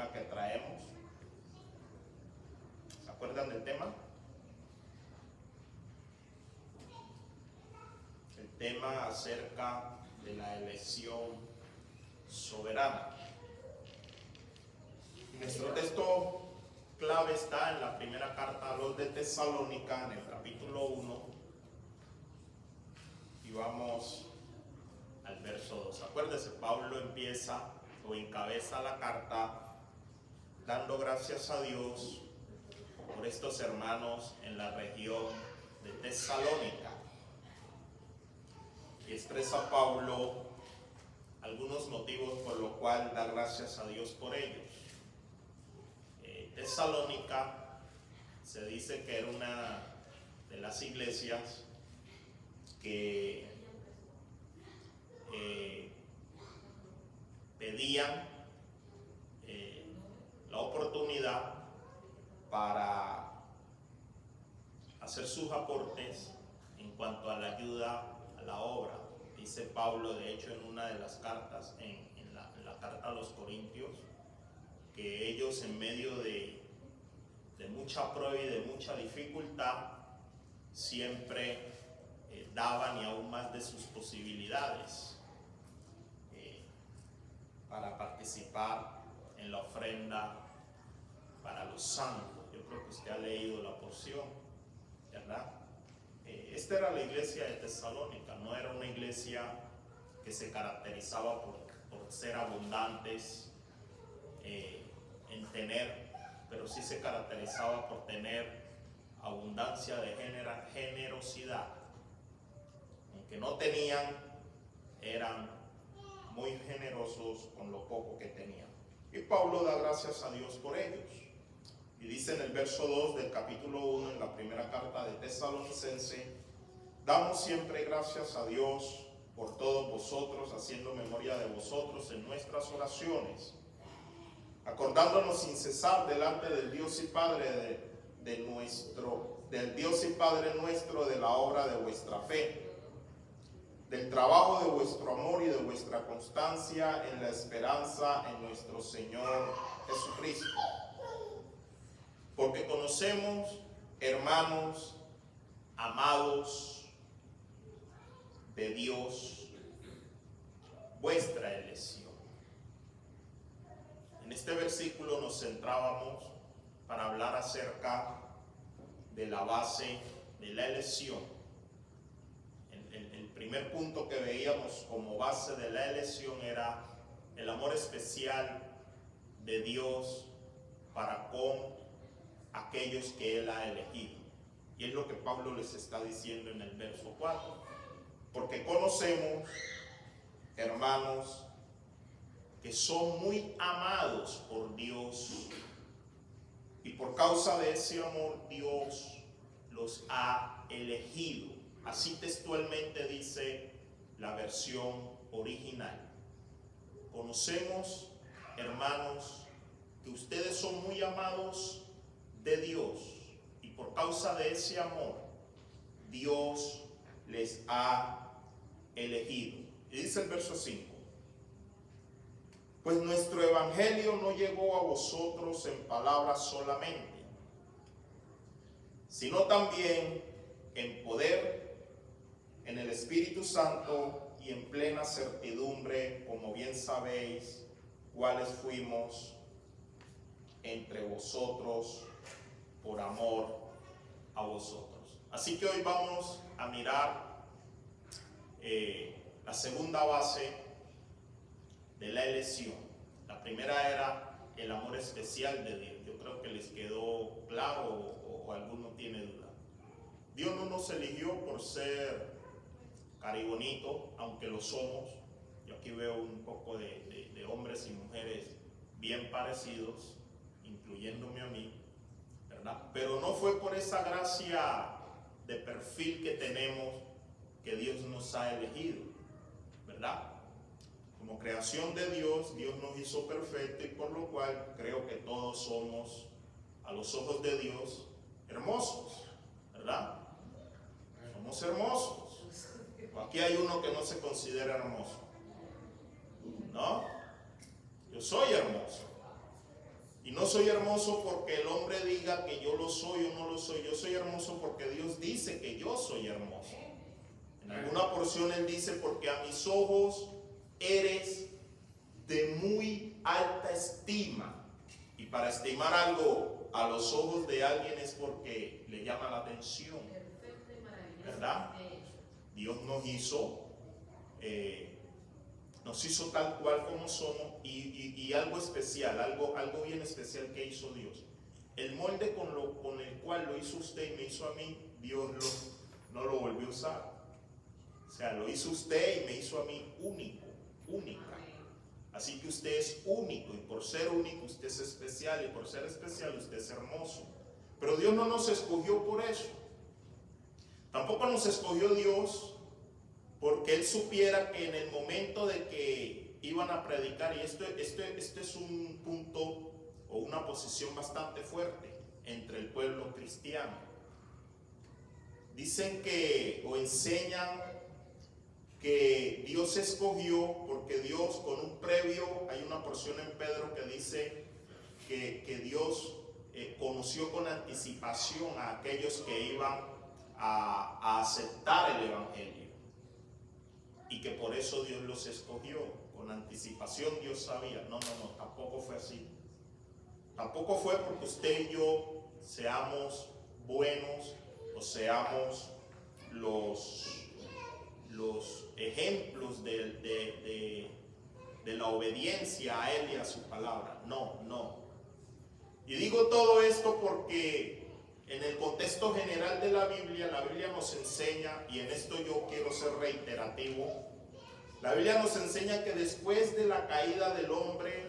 tema que traemos. ¿Se acuerdan del tema? El tema acerca de la elección soberana. Nuestro texto clave está en la primera carta a los de Tesalónica, en el capítulo 1, y vamos al verso 2. Acuérdense, Pablo empieza o encabeza la carta dando gracias a Dios por estos hermanos en la región de Tesalónica. Y expresa Pablo algunos motivos por los cuales da gracias a Dios por ellos. Tesalónica se dice que era una de las iglesias que pedían la oportunidad para hacer sus aportes en cuanto a la ayuda a la obra. Dice Pablo, de hecho, en una de las cartas, en la carta a los Corintios, que ellos en medio de mucha prueba y de mucha dificultad siempre daban y aún más de sus posibilidades para participar en la ofrenda para los santos. Yo creo que usted ha leído la porción, ¿verdad? Esta era la iglesia de Tesalónica, no era una iglesia que se caracterizaba por ser abundantes en tener, pero sí se caracterizaba por tener abundancia de generosidad. Aunque no tenían, eran muy generosos con lo poco que tenían. Y Pablo da gracias a Dios por ellos. Y dice en el verso 2 del capítulo 1, en la primera carta de Tesalonicense: damos siempre gracias a Dios por todos vosotros, haciendo memoria de vosotros en nuestras oraciones, acordándonos sin cesar delante del Dios y Padre del Dios y Padre nuestro, de la obra de vuestra fe, del trabajo de vuestro amor y de vuestra constancia en la esperanza en nuestro Señor Jesucristo. Porque conocemos, hermanos amados de Dios, vuestra elección. En este versículo nos centrábamos para hablar acerca de la base de la elección. El primer punto que veíamos como base de la elección era el amor especial de Dios para con aquellos que Él ha elegido. Y es lo que Pablo les está diciendo en el verso 4. Porque conocemos, hermanos, que son muy amados por Dios, y por causa de ese amor Dios los ha elegido. Así textualmente dice la versión original. Conocemos, hermanos, que ustedes son muy amados de Dios, y por causa de ese amor Dios les ha elegido. Y dice el verso 5: pues nuestro evangelio no llegó a vosotros en palabras solamente, sino también en poder, en el Espíritu Santo y en plena certidumbre, como bien sabéis, cuáles fuimos entre vosotros por amor a vosotros. Así que hoy vamos a mirar la segunda base de la elección. La primera era el amor especial de Dios. Yo creo que les quedó claro, o alguno tiene duda. Dios no nos eligió por ser caribonito, aunque lo somos. Yo aquí veo un poco de hombres y mujeres bien parecidos, incluyéndome a mí, ¿verdad? Pero no fue por esa gracia de perfil que tenemos que Dios nos ha elegido, ¿verdad? Como creación de Dios, Dios nos hizo perfecto, y por lo cual creo que todos somos, a los ojos de Dios, hermosos, ¿verdad? Somos hermosos. O aquí hay uno que no se considera hermoso, ¿no? Yo soy hermoso, Y no soy hermoso porque el hombre diga que yo lo soy o no lo soy. Yo soy hermoso porque Dios dice que yo soy hermoso. En alguna porción Él dice, porque a mis ojos eres de muy alta estima. Y para estimar algo a los ojos de alguien es porque le llama la atención, ¿verdad? Dios nos hizo tal cual como somos, y algo especial, algo bien especial que hizo Dios. El molde con el cual lo hizo usted y me hizo a mí, Dios no lo volvió a usar. O sea, lo hizo usted y me hizo a mí única. Así que usted es único, y por ser único usted es especial, y por ser especial usted es hermoso. Pero Dios no nos escogió por eso. Tampoco nos escogió Dios porque Él supiera que en el momento de que iban a predicar, y esto es un punto o una posición bastante fuerte entre el pueblo cristiano. Dicen que, o enseñan que Dios escogió porque Dios con un previo, hay una porción en Pedro que dice que Dios conoció con anticipación a aquellos que iban a aceptar el Evangelio, y que por eso Dios los escogió. Con anticipación Dios sabía. No, tampoco fue así. Tampoco fue porque usted y yo seamos buenos o seamos los ejemplos de la obediencia a Él y a su palabra. No. Y digo todo esto porque en el contexto general de la Biblia nos enseña, y en esto yo quiero ser reiterativo, la Biblia nos enseña que después de la caída del hombre,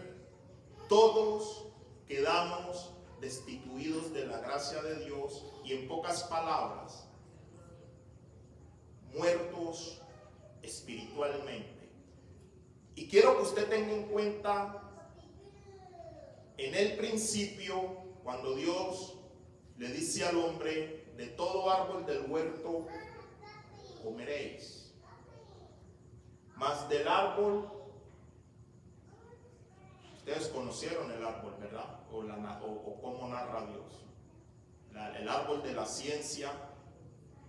todos quedamos destituidos de la gracia de Dios, y en pocas palabras, muertos espiritualmente. Y quiero que usted tenga en cuenta, en el principio, cuando Dios le dice al hombre, de todo árbol del huerto comeréis, mas del árbol, ustedes conocieron el árbol, ¿verdad? O cómo narra Dios. El árbol de la ciencia,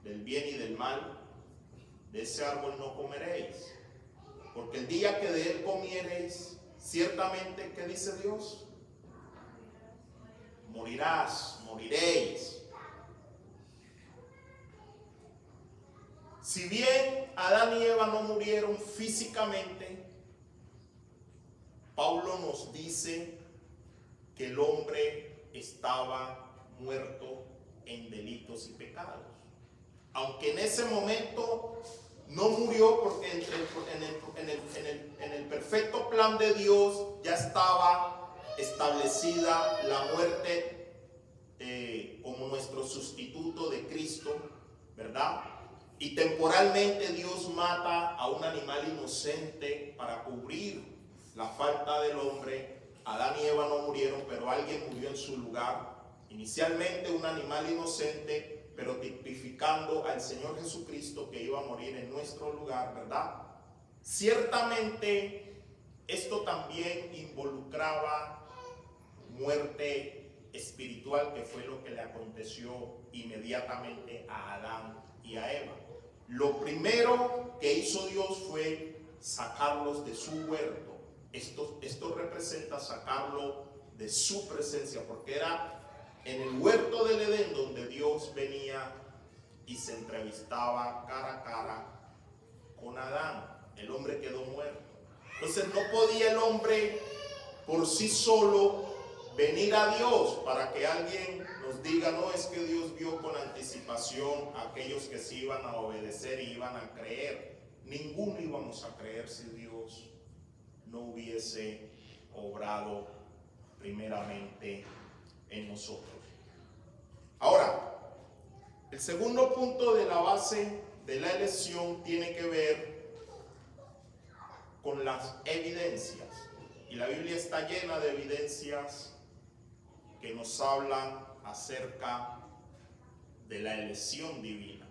del bien y del mal, de ese árbol no comeréis, porque el día que de él comiereis, ciertamente, ¿qué dice Dios? Moriréis. Si bien Adán y Eva no murieron físicamente, Pablo nos dice que el hombre estaba muerto en delitos y pecados. Aunque en ese momento no murió, porque en el perfecto plan de Dios ya estaba establecida la muerte como nuestro sustituto de Cristo, ¿verdad? Y temporalmente Dios mata a un animal inocente para cubrir la falta del hombre. Adán y Eva no murieron, pero alguien murió en su lugar. Inicialmente un animal inocente, pero tipificando al Señor Jesucristo que iba a morir en nuestro lugar, ¿verdad? Ciertamente esto también involucraba muerte espiritual, que fue lo que le aconteció inmediatamente a Adán y a Eva. Lo primero que hizo Dios fue sacarlos de su huerto. Esto representa sacarlo de su presencia, porque era en el huerto del Edén donde Dios venía y se entrevistaba cara a cara con Adán. El hombre quedó muerto. Entonces no podía el hombre por sí solo venir a Dios para que alguien nos diga, no, es que Dios vio con anticipación a aquellos que se iban a obedecer y iban a creer. Ninguno íbamos a creer si Dios no hubiese obrado primeramente en nosotros. Ahora, el segundo punto de la base de la elección tiene que ver con las evidencias. Y la Biblia está llena de evidencias que nos hablan acerca de la elección divina.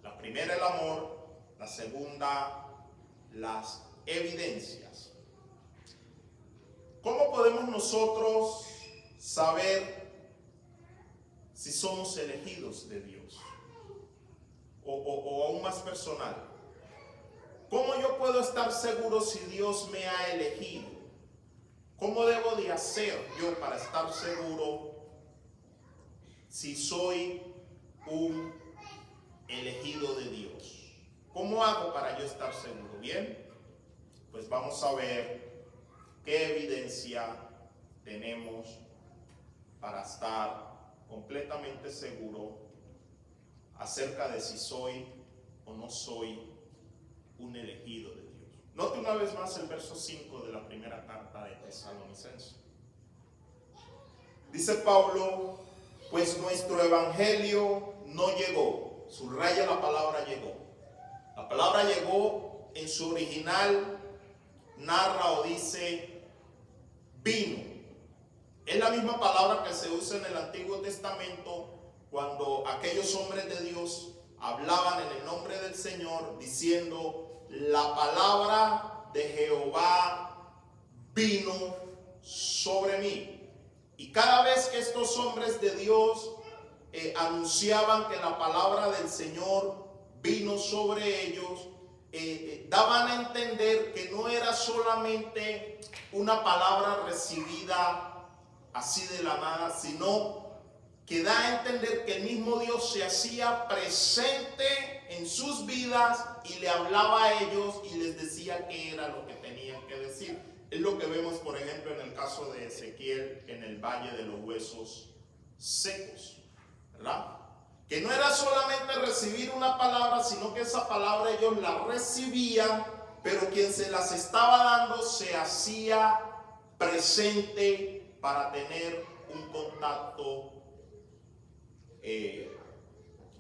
La primera, el amor; la segunda, las evidencias. ¿Cómo podemos nosotros saber si somos elegidos de Dios. O aún más personal, ¿cómo yo puedo estar seguro si Dios me ha elegido? ¿Cómo debo de hacer yo para estar seguro si soy un elegido de Dios? ¿Cómo hago para yo estar seguro? Bien, pues vamos a ver qué evidencia tenemos para estar completamente seguro acerca de si soy o no soy un elegido de Dios. Note una vez más el verso 5 de la primera carta de Tesalonicenses. Dice Pablo, pues nuestro evangelio no llegó. Subraya la palabra llegó. La palabra llegó en su original narra o dice vino. Es la misma palabra que se usa en el Antiguo Testamento cuando aquellos hombres de Dios hablaban en el nombre del Señor diciendo, la palabra de Jehová vino sobre mí. Y cada vez que estos hombres de Dios anunciaban que la palabra del Señor vino sobre ellos, daban a entender que no era solamente una palabra recibida así de la nada, sino que da a entender que el mismo Dios se hacía presente en sus vidas y le hablaba a ellos y les decía qué era lo que tenían que decir. Es lo que vemos, por ejemplo, en el caso de Ezequiel en el Valle de los Huesos Secos, ¿verdad? Que no era solamente recibir una palabra, sino que esa palabra ellos la recibían, pero quien se las estaba dando se hacía presente para tener un contacto,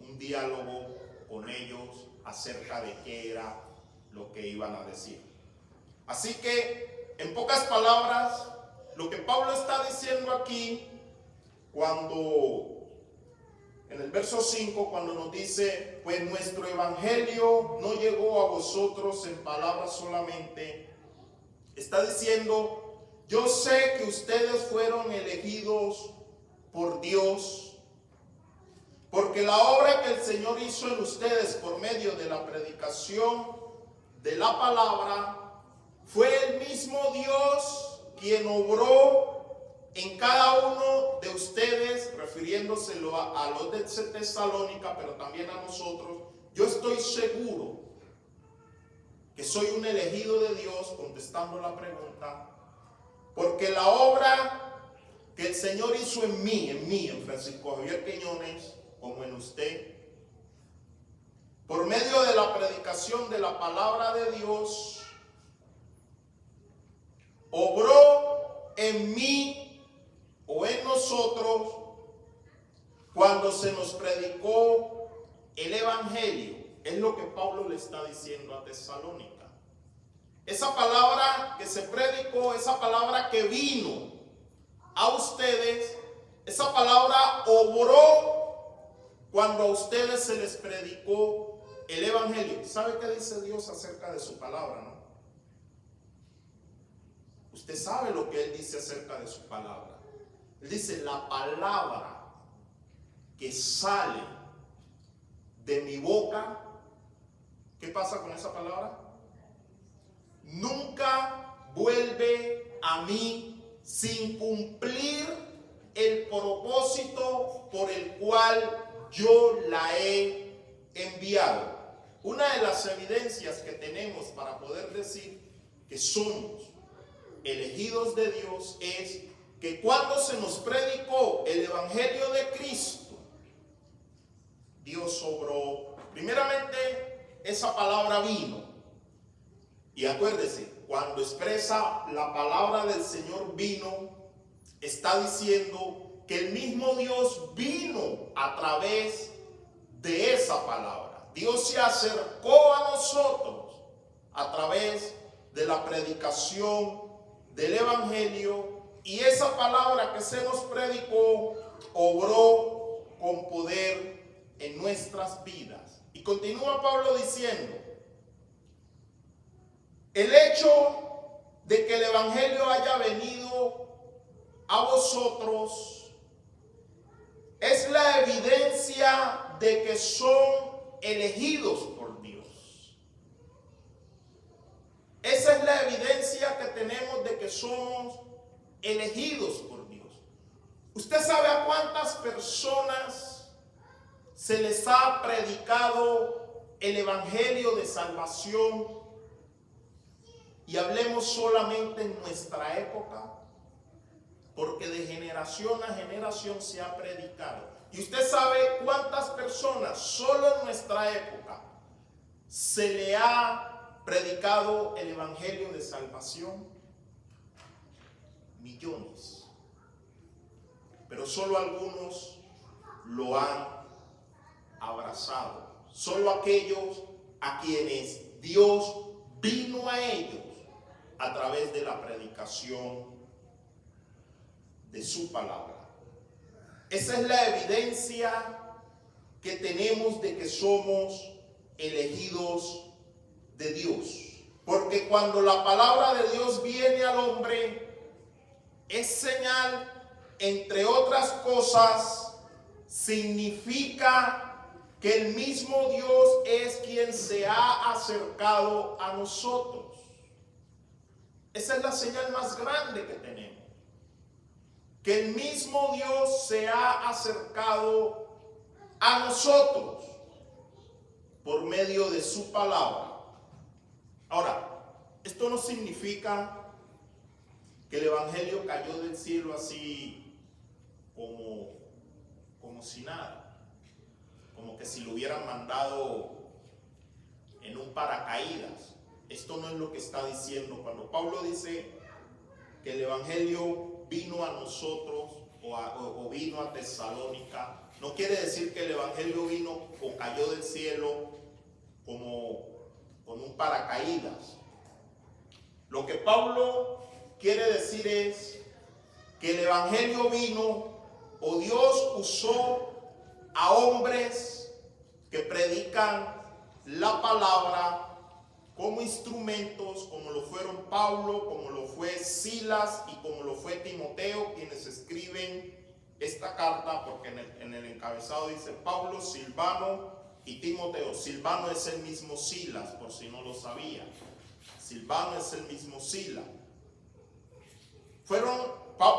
un diálogo con ellos acerca de qué era lo que iban a decir. Así que, en pocas palabras, lo que Pablo está diciendo aquí, cuando en el verso 5, cuando nos dice, pues nuestro evangelio no llegó a vosotros en palabras solamente, está diciendo, yo sé que ustedes fueron elegidos por Dios, porque la obra que el Señor hizo en ustedes por medio de la predicación de la palabra, fue el mismo Dios quien obró en cada uno de ustedes, refiriéndoselo a los de Tesalónica, pero también a nosotros. Yo estoy seguro que soy un elegido de Dios, contestando la pregunta, porque la obra que el Señor hizo en mí, en Francisco Javier Quiñones, como en usted, por medio de la predicación de la palabra de Dios, obró en mí o en nosotros cuando se nos predicó el evangelio. Es lo que Pablo le está diciendo a Tesalónica. Esa palabra que se predicó, esa palabra que vino a ustedes, esa palabra obró cuando a ustedes se les predicó el evangelio. ¿Sabe qué dice Dios acerca de su palabra, no? Usted sabe lo que Él dice acerca de su palabra. Él dice, la palabra que sale de mi boca, ¿qué pasa con esa palabra? Nunca vuelve a mí sin cumplir el propósito por el cual yo la he enviado. Una de las evidencias que tenemos para poder decir que somos elegidos de Dios es que cuando se nos predicó el evangelio de Cristo, Dios obró. Primeramente, esa palabra vino. Y acuérdese, cuando expresa la palabra del Señor vino, está diciendo que el mismo Dios vino a través de esa palabra. Dios se acercó a nosotros a través de la predicación del evangelio, y esa palabra que se nos predicó obró con poder en nuestras vidas. Y continúa Pablo diciendo, el hecho de que el evangelio haya venido a vosotros es la evidencia de que son elegidos por Dios. Esa es la evidencia que tenemos de que somos elegidos por Dios. ¿Usted sabe a cuántas personas se les ha predicado el evangelio de salvación? Y hablemos solamente en nuestra época, porque de generación a generación se ha predicado. ¿Y usted sabe cuántas personas solo en nuestra época se le ha predicado el evangelio de salvación? Millones. Pero solo algunos lo han abrazado. Solo aquellos a quienes Dios vino a ellos a través de la predicación de su palabra. Esa es la evidencia que tenemos de que somos elegidos de Dios. Porque cuando la palabra de Dios viene al hombre, es señal, entre otras cosas, significa que el mismo Dios es quien se ha acercado a nosotros. Esa es la señal más grande que tenemos. Que el mismo Dios se ha acercado a nosotros por medio de su palabra. Ahora, esto no significa que el evangelio cayó del cielo así como si nada, como que si lo hubieran mandado en un paracaídas. Esto no es lo que está diciendo. Cuando Pablo dice que el evangelio vino a nosotros o vino a Tesalónica, no quiere decir que el evangelio vino o cayó del cielo como con un paracaídas. Lo que Pablo quiere decir es que el evangelio vino, o Dios usó a hombres que predican la palabra como instrumentos, como lo fueron Pablo, como lo fue Silas y como lo fue Timoteo, quienes escriben esta carta, porque en el encabezado dice Pablo, Silvano y Timoteo. Silvano es el mismo Silas, por si no lo sabía. Silvano es el mismo Silas.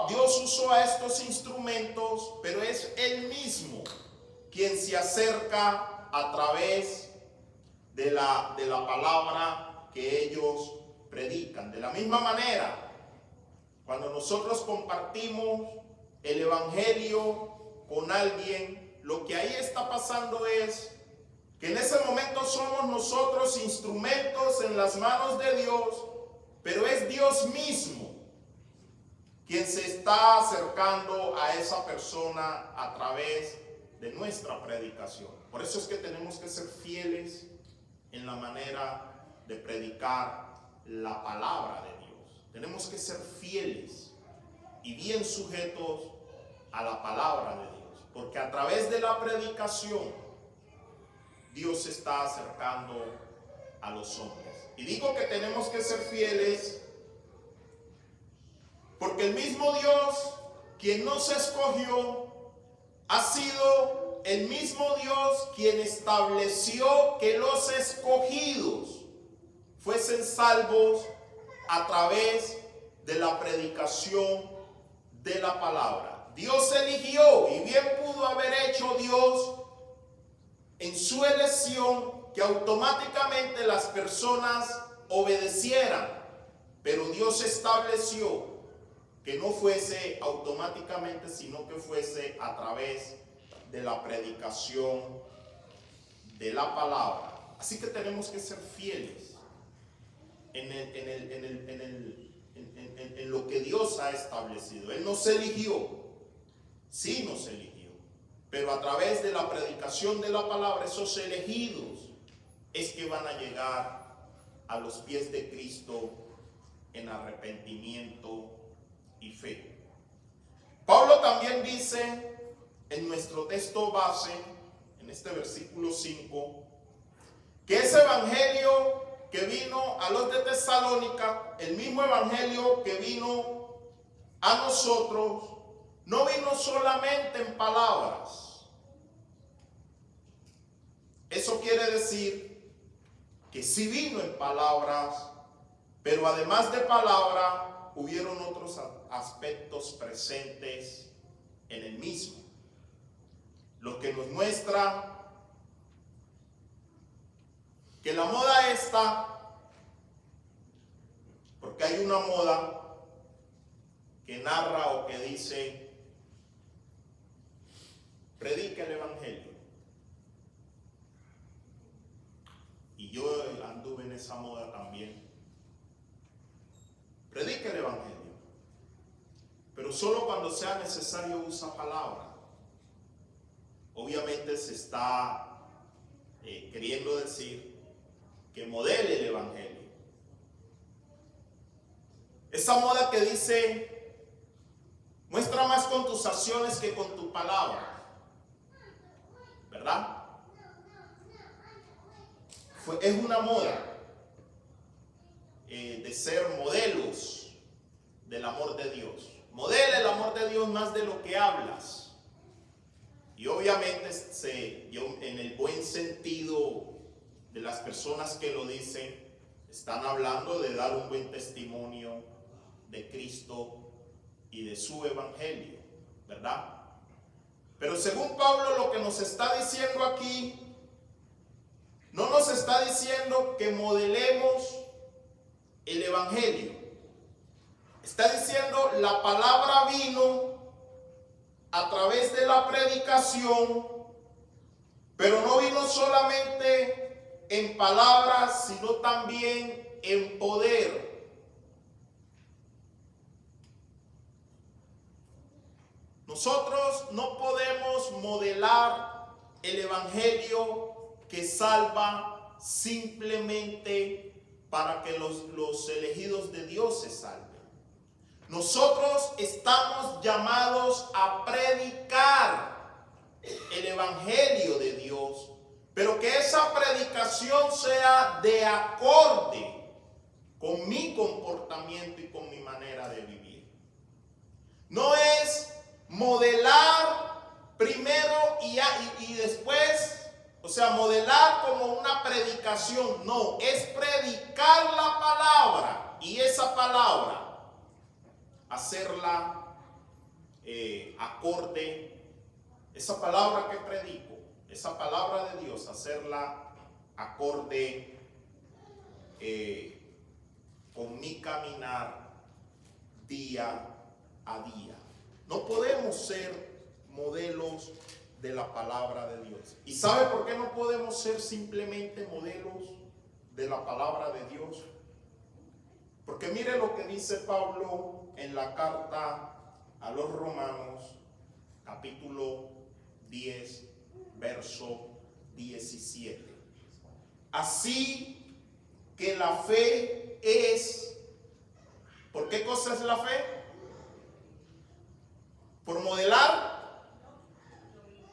Dios usó a estos instrumentos, pero es Él mismo quien se acerca a través de la palabra que ellos predican. De la misma manera, cuando nosotros compartimos el evangelio con alguien, lo que ahí está pasando es que en ese momento somos nosotros instrumentos en las manos de Dios, pero es Dios mismo quien se está acercando a esa persona a través de nuestra predicación. Por eso es que tenemos que ser fieles en la manera de predicar la palabra de Dios. Tenemos que ser fieles y bien sujetos a la palabra de Dios, porque a través de la predicación Dios se está acercando a los hombres. Y digo que tenemos que ser fieles porque el mismo Dios, quien nos escogió, ha sido el mismo Dios quien estableció que los escogidos fuesen salvos a través de la predicación de la palabra. Dios eligió, y bien pudo haber hecho Dios en su elección que automáticamente las personas obedecieran, pero Dios estableció que no fuese automáticamente, sino que fuese a través de la predicación de la palabra. Así que tenemos que ser fieles en lo que Dios ha establecido. Él nos eligió, sí nos eligió, pero a través de la predicación de la palabra, esos elegidos es que van a llegar a los pies de Cristo en arrepentimiento y fe. Pablo también dice en nuestro texto base, en este versículo 5, que ese evangelio que vino a los de Tesalónica, el mismo evangelio que vino a nosotros no vino solamente en palabras. Eso quiere decir que sí vino en palabras, pero además de palabra, hubieron otros aspectos presentes en el mismo. Lo que nos muestra que la moda esta, porque hay una moda que narra o que dice, predica el evangelio. Y yo anduve en esa moda también. Predica el evangelio. Pero solo cuando sea necesario usa palabra. Obviamente se está queriendo decir que modele el evangelio. Esa moda que dice, muestra más con tus acciones que con tu palabra, ¿verdad? Es una moda de ser modelos del amor de Dios. Modela el amor de Dios más de lo que hablas. Y obviamente en el buen sentido de las personas que lo dicen, están hablando de dar un buen testimonio de Cristo y de su evangelio, ¿verdad? Pero según Pablo, lo que nos está diciendo aquí, no nos está diciendo que modelemos el evangelio. Está diciendo, la palabra vino a través de la predicación, pero no vino solamente en palabras, sino también en poder. Nosotros no podemos modelar el evangelio que salva simplemente para que los elegidos de Dios se salven. Nosotros estamos llamados a predicar el evangelio de Dios, pero que esa predicación sea de acorde con mi comportamiento y con mi manera de vivir. No es modelar primero y después, o sea, modelar como una predicación. No, es predicar la palabra y esa palabra hacerla acorde, esa palabra que predico, esa palabra de Dios, hacerla acorde con mi caminar día a día. No podemos ser modelos de la palabra de Dios. ¿Y sabe por qué no podemos ser simplemente modelos de la palabra de Dios? Porque mire lo que dice Pablo en la carta a los Romanos, capítulo 10, verso 17. Así que la fe es, ¿por qué cosa es la fe? ¿Por modelar?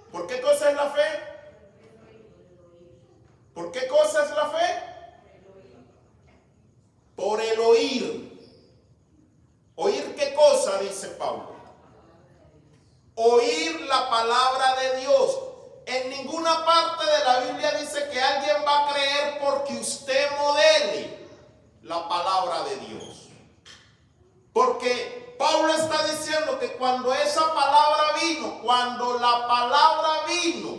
¿Por qué cosa es la fe? ¿Por qué cosa es la fe? Por el oír. ¿Oír qué cosa? Dice Pablo. Oír la palabra de Dios. En ninguna parte de la Biblia dice que alguien va a creer porque usted modele la palabra de Dios. Porque Pablo está diciendo que cuando esa palabra vino, cuando la palabra vino,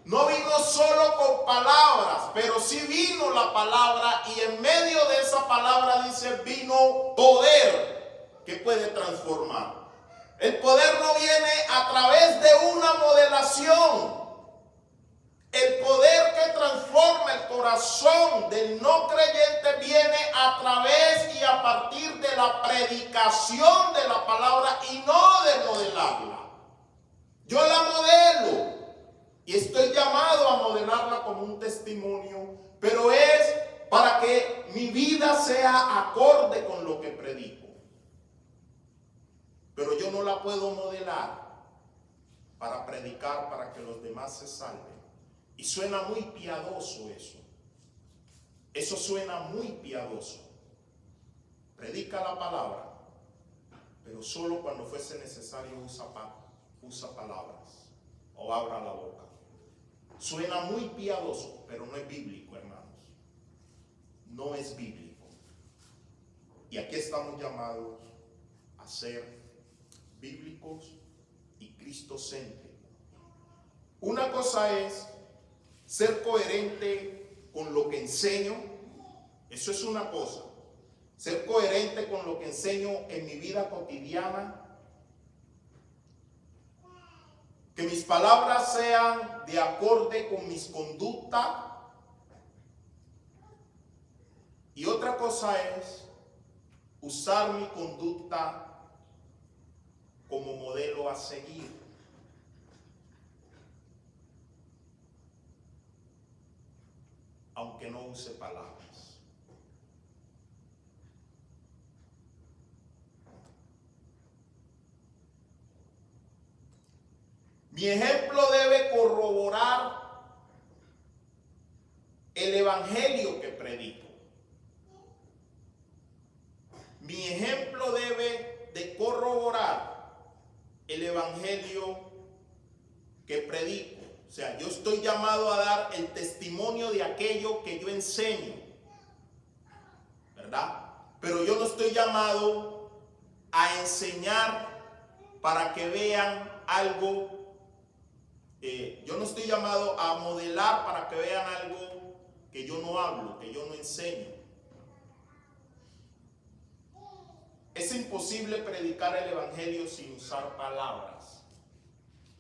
no vino solo con palabras, pero sí vino la palabra y en medio de esa palabra dice vino poder que puede transformar. El poder no viene a través de una modelación. El poder que transforma el corazón del no creyente viene a través y a partir de la predicación de la palabra y no de modelarla. Yo la modelo. Y estoy llamado a modelarla como un testimonio, pero es para que mi vida sea acorde con lo que predico. Pero yo no la puedo modelar para predicar, para que los demás se salven. Y suena muy piadoso eso. Eso suena muy piadoso. Predica la palabra, pero solo cuando fuese necesario usa palabras o abra la boca. Suena muy piadoso, pero no es bíblico, hermanos. No es bíblico. Y aquí estamos llamados a ser bíblicos y cristocéntricos. Una cosa es ser coherente con lo que enseño. Eso es una cosa. Ser coherente con lo que enseño en mi vida cotidiana. Que mis palabras sean de acorde con mis conductas. Y otra cosa es usar mi conducta como modelo a seguir. Aunque no use palabras. Mi ejemplo debe corroborar el evangelio que predico. Mi ejemplo debe de corroborar el evangelio que predico. O sea, yo estoy llamado a dar el testimonio de aquello que yo enseño, ¿verdad? Pero yo no estoy llamado a enseñar para que vean algo. Yo no estoy llamado a modelar para que vean algo que yo no hablo, que yo no enseño. Es imposible predicar el evangelio sin usar palabras.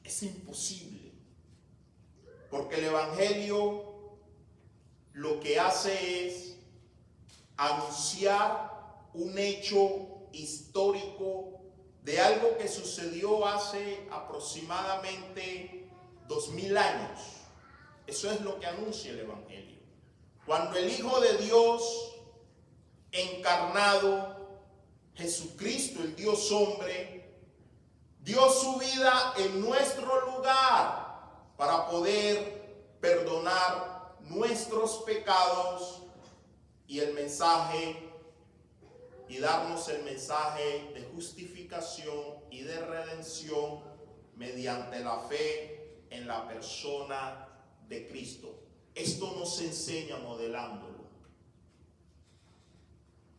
Es imposible. Porque el evangelio lo que hace es anunciar un hecho histórico de algo que sucedió hace aproximadamente 2000 años. Eso es lo que anuncia el evangelio. Cuando el Hijo de Dios encarnado, Jesucristo, el Dios hombre, dio su vida en nuestro lugar para poder perdonar nuestros pecados y el mensaje y darnos el mensaje de justificación y de redención mediante la fe en la persona de Cristo. Esto no se enseña modelándolo,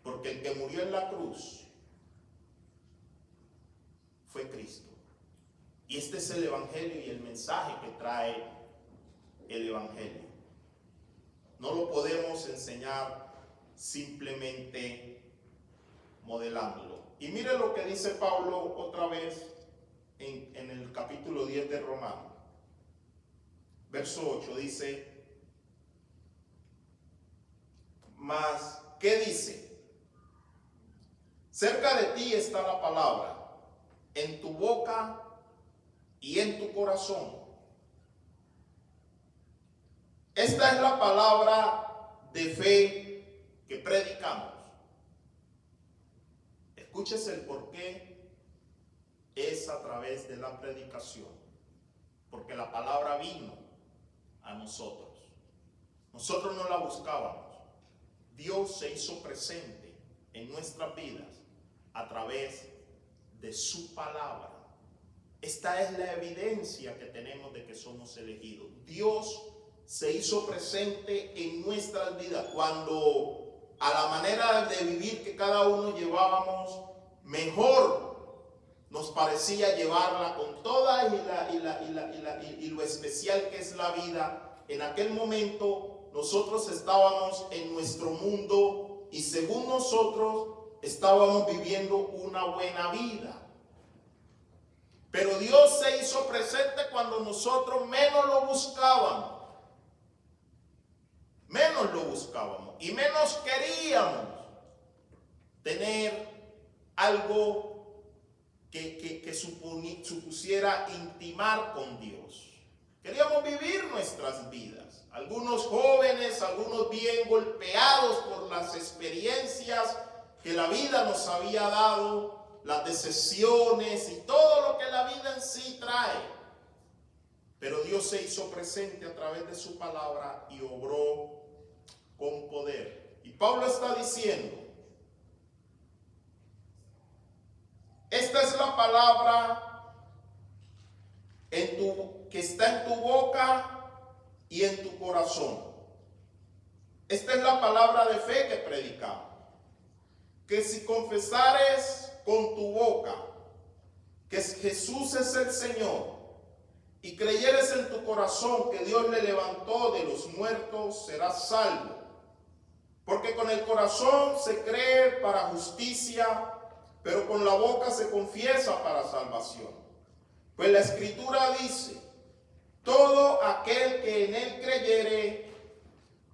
porque el que murió en la cruz fue Cristo. Y este es el evangelio y el mensaje que trae el evangelio. No lo podemos enseñar simplemente modelándolo. Y mire lo que dice Pablo otra vez en el capítulo 10 de Romanos. Verso 8 dice, mas, ¿qué dice? Cerca de ti está la palabra, en tu boca y en tu corazón. Esta es la palabra de fe que predicamos. Escúchese el por qué es a través de la predicación. Porque la palabra vino a nosotros. Nosotros no la buscábamos. Dios se hizo presente en nuestras vidas a través de su palabra. Esta es la evidencia que tenemos de que somos elegidos. Dios se hizo presente en nuestras vidas cuando a la manera de vivir que cada uno llevábamos, mejor nos parecía llevarla con toda y lo especial que es la vida. En aquel momento nosotros estábamos en nuestro mundo y según nosotros estábamos viviendo una buena vida. Pero Dios se hizo presente cuando nosotros menos lo buscábamos. Menos lo buscábamos y menos queríamos tener algo que supusiera intimar con Dios. Queríamos vivir nuestras vidas. Algunos jóvenes, algunos bien golpeados por las experiencias que la vida nos había dado, las decepciones y todo lo que la vida en sí trae. Pero Dios se hizo presente a través de su palabra y obró con poder. Y Pablo está diciendo, esta es la palabra que está en tu boca y en tu corazón. Esta es la palabra de fe que predicamos. Que si confesares con tu boca que Jesús es el Señor y creyeres en tu corazón que Dios le levantó de los muertos, serás salvo. Porque con el corazón se cree para justicia, pero con la boca se confiesa para salvación. Pues la Escritura dice: todo aquel que en él creyere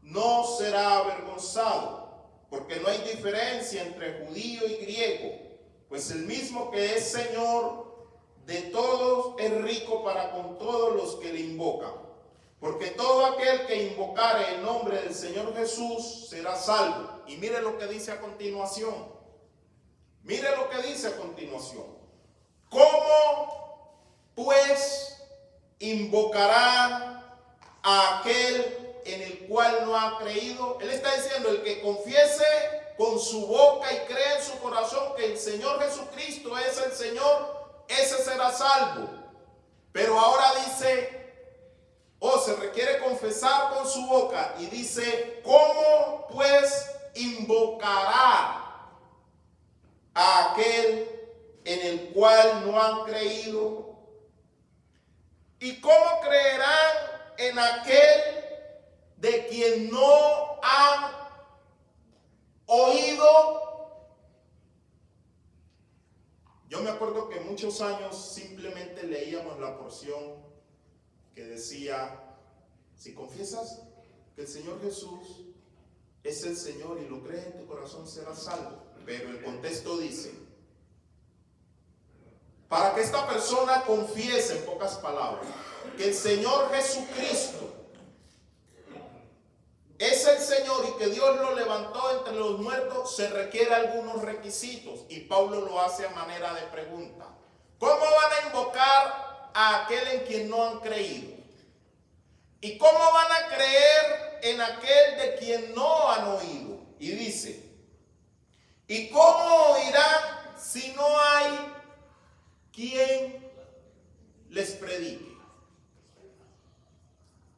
no será avergonzado, porque no hay diferencia entre judío y griego, pues el mismo que es Señor de todos es rico para con todos los que le invocan. Porque todo aquel que invocare el nombre del Señor Jesús será salvo. Y mire lo que dice a continuación. Mire lo que dice a continuación. ¿Cómo pues invocará a aquel en el cual no ha creído? Él está diciendo: el que confiese con su boca y cree en su corazón que el Señor Jesucristo es el Señor, ese será salvo. Pero ahora dice: se requiere confesar con su boca, y dice: ¿cómo pues invocará a aquel en el cual no han creído? ¿Y cómo creerán en aquel de quien no han oído? Yo me acuerdo que muchos años simplemente leíamos la porción que decía: si confiesas que el Señor Jesús es el Señor y lo crees en tu corazón, serás salvo. Pero el contexto dice: para que esta persona confiese, en pocas palabras, que el Señor Jesucristo es el Señor y que Dios lo levantó entre los muertos, se requieren algunos requisitos. Y Pablo lo hace a manera de pregunta. ¿Cómo van a invocar a aquel en quien no han creído? ¿Y cómo van a creer en aquel de quien no han oído? Y dice: ¿y cómo oirán si no hay quien les predique?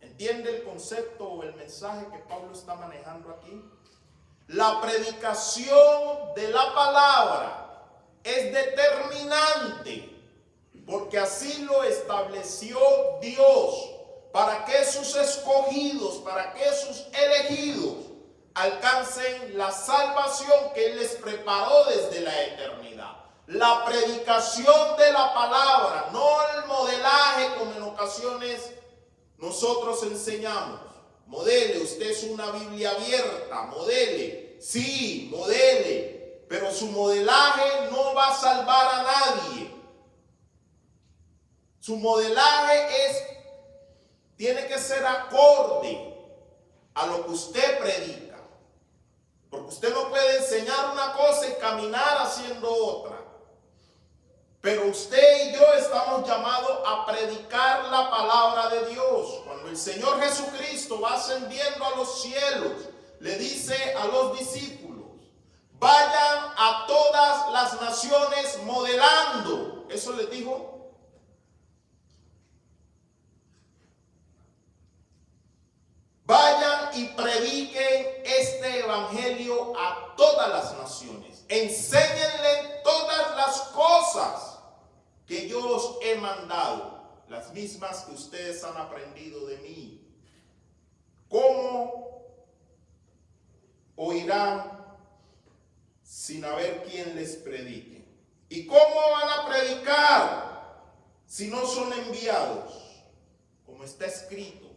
¿Entiende el concepto o el mensaje que Pablo está manejando aquí? La predicación de la palabra es determinante, porque así lo estableció Dios, para que sus escogidos, para que sus elegidos alcancen la salvación que Él les preparó desde la eternidad. La predicación de la palabra, no el modelaje como en ocasiones nosotros enseñamos. Modele, usted es una Biblia abierta, modele, sí, modele, pero su modelaje no va a salvar a nadie. Su modelaje tiene que ser acorde a lo que usted predica, porque usted no puede enseñar una cosa y caminar haciendo otra. Pero usted y yo estamos llamados a predicar la palabra de Dios. Cuando el Señor Jesucristo va ascendiendo a los cielos, le dice a los discípulos: vayan a todas las naciones modelando. Eso les dijo. Vayan y prediquen este evangelio a todas las naciones. Enséñenle todas las cosas que yo os he mandado, las mismas que ustedes han aprendido de mí. ¿Cómo oirán sin haber quien les predique? ¿Y cómo van a predicar si no son enviados? Como está escrito: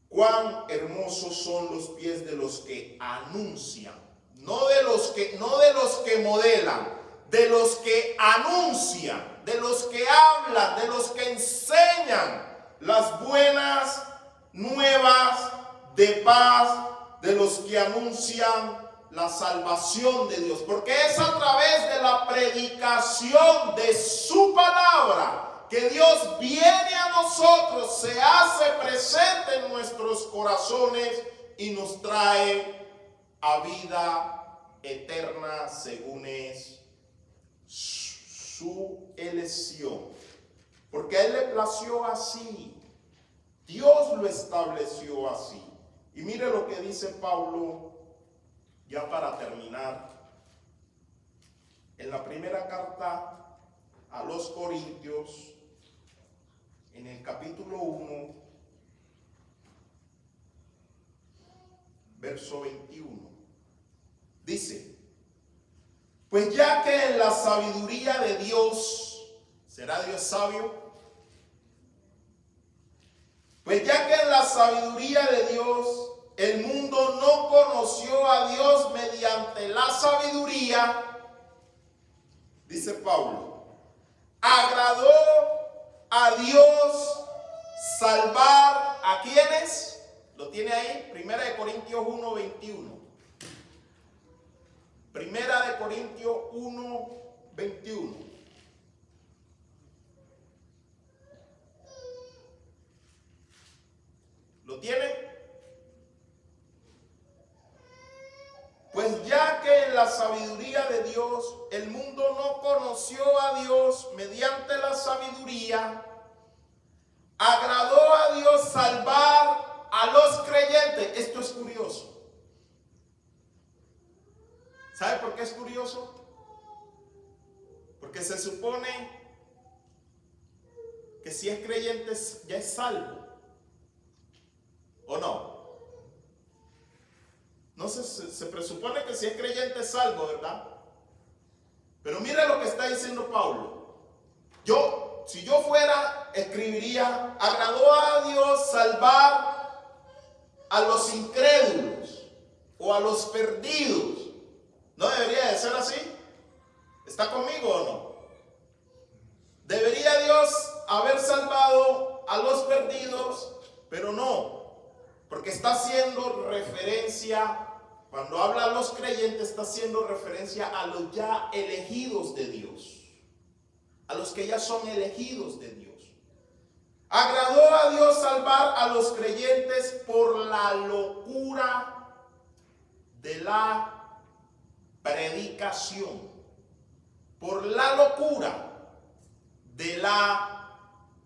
cuán hermosos son los pies de los que anuncian, no de los que modelan, de los que anuncian, de los que hablan, de los que enseñan las buenas nuevas de paz, de los que anuncian la salvación de Dios. Porque es a través de la predicación de su palabra que Dios viene a nosotros, se hace presente en nuestros corazones y nos trae a vida eterna según es su elección, porque a Él le plació así. Dios lo estableció así. Y mire lo que dice Pablo, ya para terminar, en la primera carta a los Corintios, en el capítulo 1, verso 21. Dice: pues ya que en la sabiduría de Dios, ¿será Dios sabio? Pues ya que en la sabiduría de Dios el mundo no conoció a Dios mediante la sabiduría, dice Pablo, agradó a Dios salvar ¿a quiénes? Lo tiene ahí, 1 Corintios 1, 21. 1 Corintios 1, 21. ¿Lo tiene? Pues ya que en la sabiduría de Dios el mundo no conoció a Dios mediante la sabiduría, agradó a Dios salvar a los creyentes. Esto es curioso. ¿Sabe por qué es curioso? Porque se supone que si es creyente ya es salvo. ¿O no? No se presupone que si es creyente es salvo, ¿verdad? Pero mira lo que está diciendo Pablo. Si yo fuera, escribiría: agradó a Dios salvar a los incrédulos o a los perdidos. ¿No debería de ser así? ¿Está conmigo o no? ¿Debería Dios haber salvado a los perdidos? Pero no. Porque está haciendo referencia, cuando habla a los creyentes, está haciendo referencia a los ya elegidos de Dios. A los que ya son elegidos de Dios. Agradó a Dios salvar a los creyentes por la locura de la predicación. Por la locura de la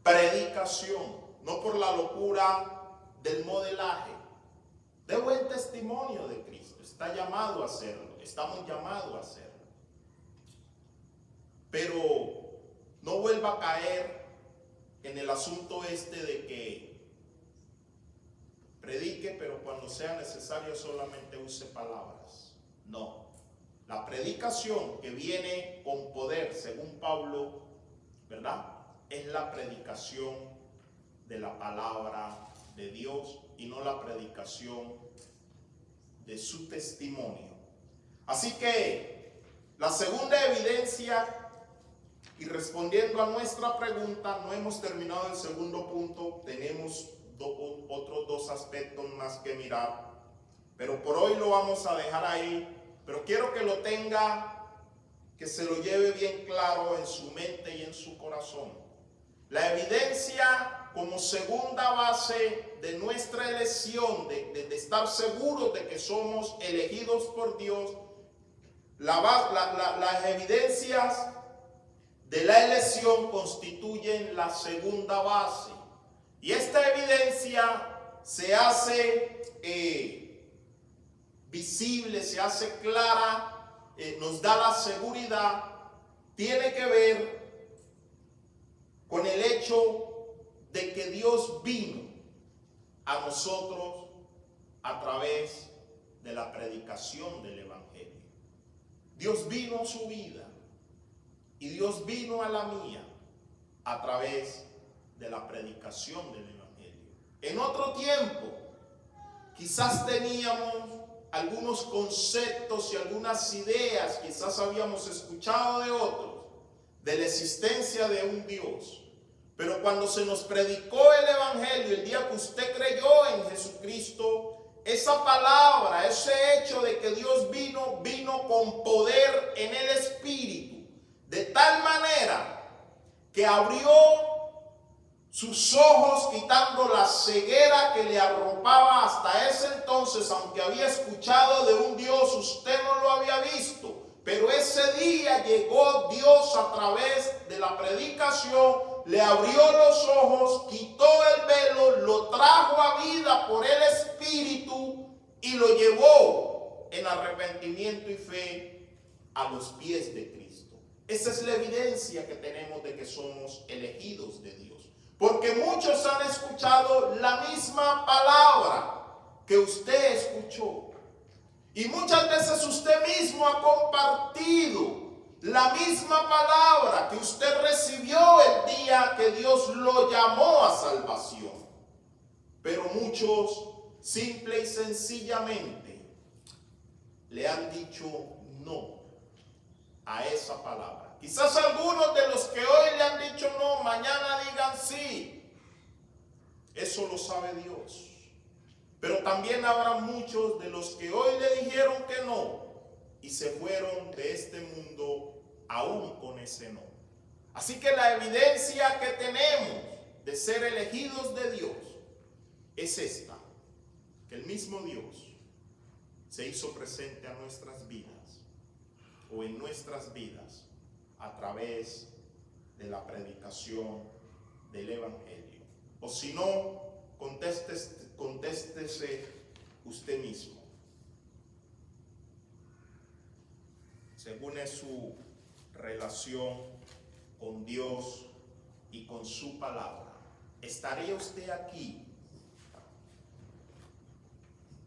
predicación. No por la locura del modelaje. De buen testimonio de Cristo. Está llamado a hacerlo. Estamos llamados a hacerlo. Pero no vuelva a caer en el asunto de que predique, pero cuando sea necesario solamente use palabras. No. La predicación que viene con poder, según Pablo, ¿verdad? Es la predicación de la palabra de Dios y no la predicación de su testimonio. Así que la segunda evidencia, y respondiendo a nuestra pregunta, no hemos terminado el segundo punto, tenemos otros dos aspectos más que mirar, pero por hoy lo vamos a dejar ahí. Pero quiero que lo tenga, que se lo lleve bien claro en su mente y en su corazón. La evidencia como segunda base de nuestra elección, de estar seguros de que somos elegidos por Dios, las evidencias de la elección constituyen la segunda base. Y esta evidencia se hace visible, se hace clara, nos da la seguridad, tiene que ver con el hecho de que Dios vino a nosotros a través de la predicación del Evangelio. Dios vino a su vida y Dios vino a la mía a través de la predicación del Evangelio. En otro tiempo, quizás teníamos algunos conceptos y algunas ideas, quizás habíamos escuchado de otros, de la existencia de un Dios. Pero cuando se nos predicó el Evangelio, el día que usted creyó en Jesucristo, esa palabra, ese hecho de que Dios vino con poder en el Espíritu, de tal manera que abrió sus ojos, quitando la ceguera que le arropaba hasta ese entonces. Aunque había escuchado de un Dios, usted no lo había visto, Pero ese día llegó Dios a través de la predicación, le abrió los ojos, quitó el velo, lo trajo a vida por el Espíritu y lo llevó en arrepentimiento y fe a los pies de Cristo. Esa es la evidencia que tenemos de que somos elegidos de Dios. Porque muchos han escuchado la misma palabra que usted escuchó. Y muchas veces usted mismo ha compartido la misma palabra que usted recibió el día que Dios lo llamó a salvación. Pero muchos simple y sencillamente le han dicho no a esa palabra. Quizás algunos de los que hoy le han dicho no, mañana digan sí. Eso lo sabe Dios. Pero también habrá muchos de los que hoy le dijeron que no y se fueron de este mundo aún con ese no. Así que la evidencia que tenemos de ser elegidos de Dios es esta, que el mismo Dios se hizo presente a nuestras vidas o en nuestras vidas a través de la predicación del Evangelio. O si no, contéstese usted mismo. Según es su relación con Dios y con su palabra, ¿estaría usted aquí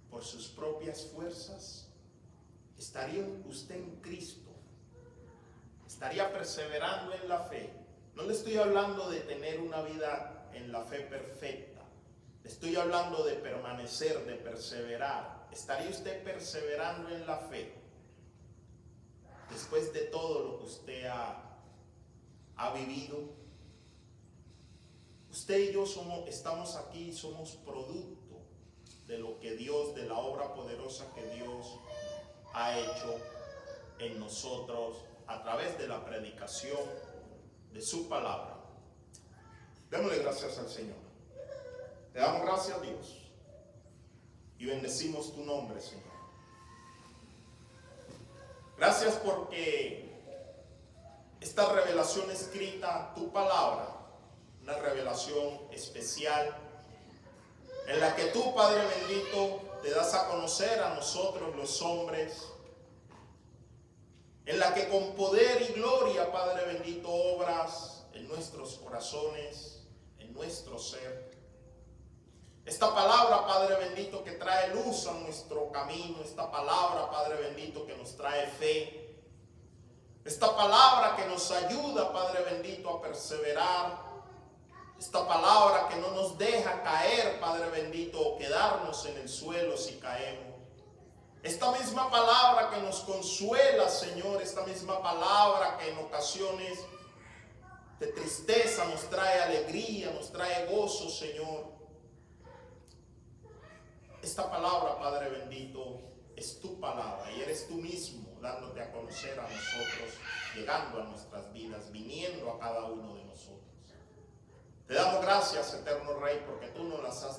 por sus propias fuerzas? ¿Estaría usted en Cristo? ¿Estaría perseverando en la fe? No le estoy hablando de tener una vida en la fe perfecta. Estoy hablando de permanecer, de perseverar. ¿Estaría usted perseverando en la fe? Después de todo lo que usted ha vivido. Usted y yo estamos aquí, somos producto de lo que Dios, de la obra poderosa que Dios ha hecho en nosotros a través de la predicación de su palabra. Démosle gracias al Señor. Te damos gracias, Dios, y bendecimos tu nombre, Señor. Gracias porque esta revelación escrita, tu palabra, una revelación especial en la que tú, Padre bendito, te das a conocer a nosotros los hombres, en la que con poder y gloria, Padre bendito, obras en nuestros corazones, en nuestro ser. Esta palabra, Padre bendito, que trae luz a nuestro camino. Esta palabra, Padre bendito, que nos trae fe. Esta palabra que nos ayuda, Padre bendito, a perseverar. Esta palabra que no nos deja caer, Padre bendito, o quedarnos en el suelo si caemos. Esta misma palabra que nos consuela, Señor. Esta misma palabra que en ocasiones de tristeza nos trae alegría, nos trae gozo, Señor. Esta palabra, Padre bendito, es tu palabra y eres tú mismo dándote a conocer a nosotros, llegando a nuestras vidas, viniendo a cada uno de nosotros. Te damos gracias, eterno Rey, porque tú nos las has